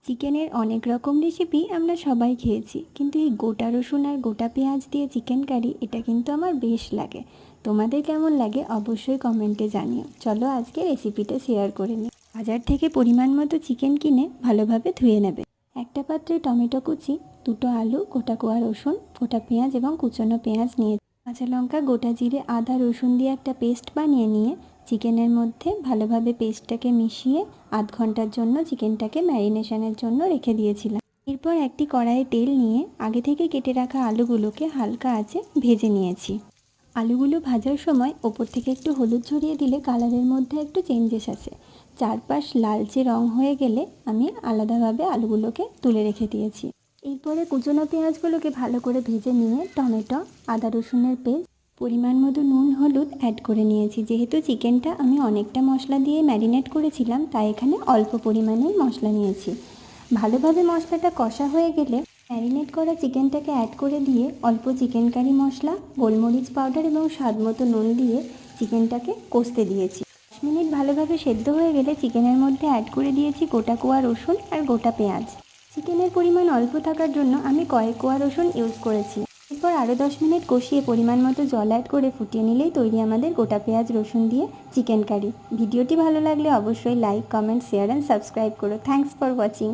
চিকেনের অনেক রকম রেসিপি আমরা সবাই খেয়েছি, কিন্তু এই গোটা রসুন আর গোটা পেঁয়াজ দিয়ে চিকেন কারি এটা কিন্তু আমার বেশ লাগে। তোমাদের কেমন লাগে অবশ্যই কমেন্টে জানিও। চলো আজকে রেসিপিটা শেয়ার করে নিই। বাজার থেকে পরিমাণ মতো চিকেন কিনে ভালোভাবে ধুয়ে নেবে। একটা পাত্রে টমেটো কুচি, দুটো আলু, গোটা কোয়া রসুন, গোটা পেঁয়াজ এবং কুচনো পেঁয়াজ নিয়ে কাঁচা লঙ্কা, গোটা জিরে, আদা, রসুন দিয়ে একটা পেস্ট বানিয়ে নিয়ে চিকেনের মধ্যে ভালোভাবে পেস্টটাকে মিশিয়ে আধ ঘন্টার জন্য চিকেনটাকে ম্যারিনেশনের জন্য রেখে দিয়েছিলাম। এরপর একটি কড়াইয়ে তেল নিয়ে আগে থেকে কেটে রাখা আলুগুলোকে হালকা আঁচে ভেজে নিয়েছি। আলুগুলো ভাজার সময় ওপর থেকে একটু হলুদ ছড়িয়ে দিলে কালারের মধ্যে একটু চেঞ্জেস আসে। চারপাশ লালচে রং হয়ে গেলে আমি আলাদাভাবে আলুগুলোকে তুলে রেখে দিয়েছি। এরপরে কুচনো পেঁয়াজগুলোকে ভালো করে ভেজে নিয়ে টমেটো, আদা রসুনের পেস্ট, পরিমাণ মতো নুন, হলুদ অ্যাড করে নিয়েছি। যেহেতু চিকেনটা আমি অনেকটা মশলা দিয়ে ম্যারিনেট করেছিলাম, তাই এখানে অল্প পরিমাণেই মশলা নিয়েছি। ভালোভাবে মশলাটা কষা হয়ে গেলে ম্যারিনেট করা চিকেনটাকে অ্যাড করে দিয়ে অল্প চিকেন কারি মশলা, গোলমরিচ পাউডার এবং স্বাদ মতো নুন দিয়ে চিকেনটাকে কষতে দিয়েছি। 10 মিনিট ভালোভাবে সেদ্ধ হয়ে গেলে চিকেনের মধ্যে অ্যাড করে দিয়েছি গোটা কোয়া রসুন আর গোটা পেঁয়াজ। চিকেনের পরিমাণ অল্প থাকার জন্য আমি কয়েক কোয়া রসুন ইউজ করেছি। এরপর আরও 10 মিনিট কষিয়ে পরিমাণ মতো জল অ্যাড করে ফুটিয়ে নিলেই তৈরি আমাদের গোটা পেঁয়াজ রসুন দিয়ে চিকেন কারি। ভিডিওটি ভালো লাগলে অবশ্যই like, comment, share and subscribe করো। Thanks for watching.